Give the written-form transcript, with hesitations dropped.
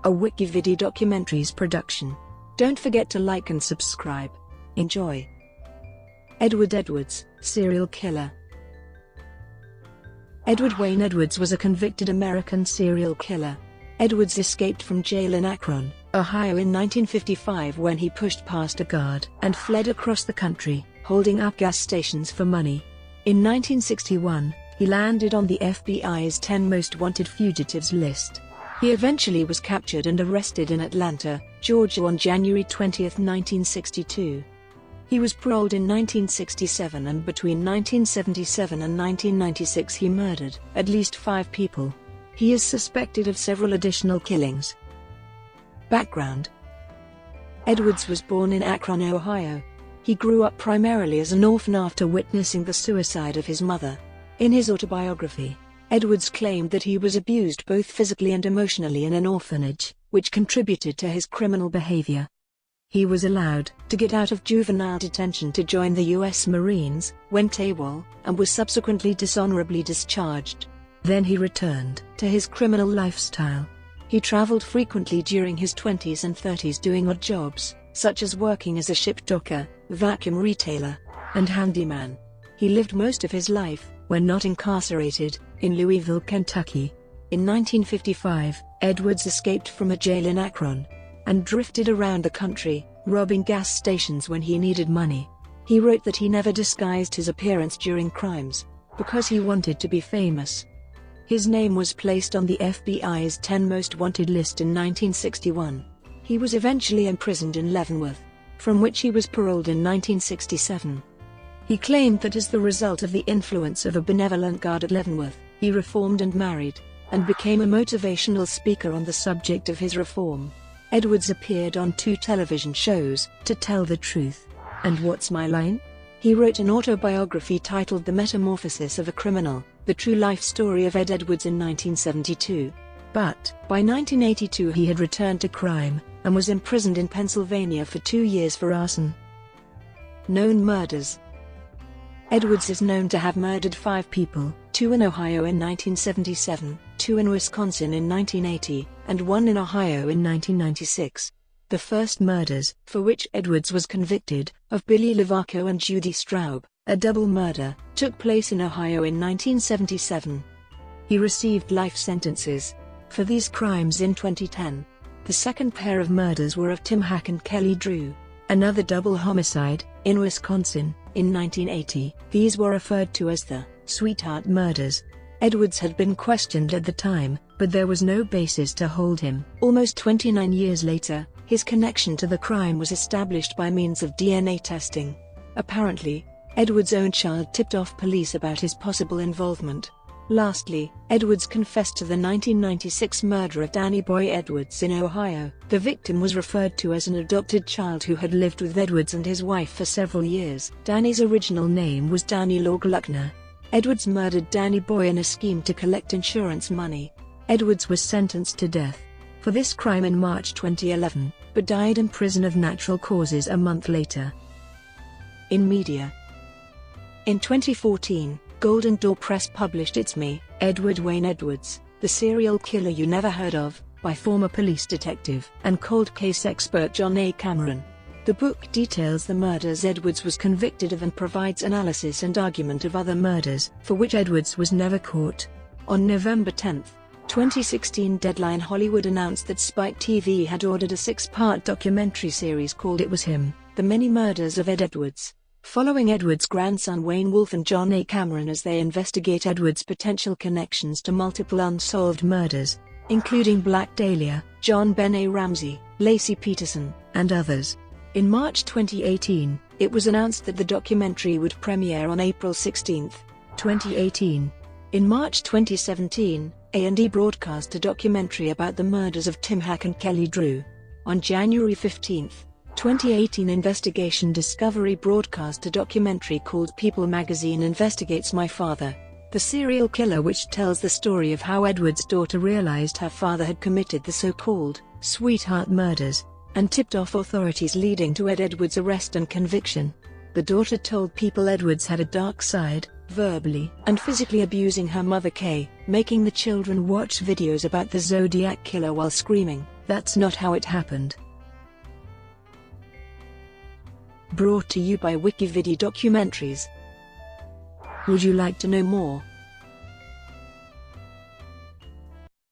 a WikiVidi Documentaries production. Don't forget to like and subscribe. Enjoy. Edward Edwards, serial killer. Edward Wayne Edwards was a convicted American serial killer. Edwards escaped from jail in Akron, Ohio in 1955 when he pushed past a guard and fled across the country, holding up gas stations for money. In 1961, he landed on the FBI's 10 Most Wanted Fugitives list. He eventually was captured and arrested in Atlanta, Georgia on January 20, 1962. He was paroled in 1967 and between 1977 and 1996 he murdered at least 5 people. He is suspected of several additional killings. Background: Edwards was born in Akron, Ohio. He grew up primarily as an orphan after witnessing the suicide of his mother. In his autobiography, Edwards claimed that he was abused both physically and emotionally in an orphanage, which contributed to his criminal behavior. He was allowed to get out of juvenile detention to join the U.S. Marines, went AWOL, and was subsequently dishonorably discharged. Then he returned to his criminal lifestyle. He traveled frequently during his 20s and 30s doing odd jobs, such as working as a ship docker, vacuum retailer, and handyman. He lived most of his life, when not incarcerated, in Louisville, Kentucky. In 1955, Edwards escaped from a jail in Akron and drifted around the country, robbing gas stations when he needed money. He wrote that he never disguised his appearance during crimes, because he wanted to be famous. His name was placed on the FBI's 10 Most Wanted list in 1961. He was eventually imprisoned in Leavenworth, from which he was paroled in 1967. He claimed that as the result of the influence of a benevolent guard at Leavenworth, he reformed and married, and became a motivational speaker on the subject of his reform. Edwards appeared on 2 television shows, To Tell the Truth and What's My Line? He wrote an autobiography titled The Metamorphosis of a Criminal, the true life story of Ed Edwards in 1972. But, by 1982 he had returned to crime, and was imprisoned in Pennsylvania for 2 years for arson. Known murders: Edwards is known to have murdered 5 people, 2 in Ohio in 1977, 2 in Wisconsin in 1980, and 1 in Ohio in 1996. The first murders, for which Edwards was convicted, of Billy Lavaco and Judy Straub, a double murder, took place in Ohio in 1977. He received life sentences for these crimes in 2010. The second pair of murders were of Tim Hack and Kelly Drew, another double homicide, in Wisconsin, in 1980. These were referred to as the Sweetheart Murders. Edwards had been questioned at the time, but there was no basis to hold him. Almost 29 years later, his connection to the crime was established by means of DNA testing. Apparently, Edwards' own child tipped off police about his possible involvement. Lastly, Edwards confessed to the 1996 murder of Danny Boy Edwards in Ohio. The victim was referred to as an adopted child who had lived with Edwards and his wife for several years. Danny's original name was Danny Law Gluckner. Edwards murdered Danny Boy in a scheme to collect insurance money. Edwards was sentenced to death for this crime in March 2011, but died in prison of natural causes a month later. In media: in 2014, Golden Door Press published It's Me, Edward Wayne Edwards, the Serial Killer You Never Heard Of, by former police detective and cold case expert John A. Cameron. The book details the murders Edwards was convicted of and provides analysis and argument of other murders, for which Edwards was never caught. On November 10, 2016, Deadline Hollywood announced that Spike TV had ordered a 6-part documentary series called It Was Him, The Many Murders of Ed Edwards, following Edwards' grandson Wayne Wolf and John A. Cameron as they investigate Edwards' potential connections to multiple unsolved murders, including Black Dahlia, John Benet Ramsey, Lacey Peterson, and others. In March 2018, it was announced that the documentary would premiere on April 16, 2018. In March 2017, A&E broadcast a documentary about the murders of Tim Hack and Kelly Drew. On January 15, 2018, Investigation Discovery broadcast a documentary called People Magazine Investigates My Father, the Serial Killer, which tells the story of how Edwards' daughter realized her father had committed the so-called Sweetheart Murders, and tipped off authorities, leading to Ed Edwards' arrest and conviction. The daughter told People Edwards had a dark side, verbally and physically abusing her mother Kay, making the children watch videos about the Zodiac Killer while screaming, That's not how it happened. Brought to you by WikiVidi Documentaries. Would you like to know more?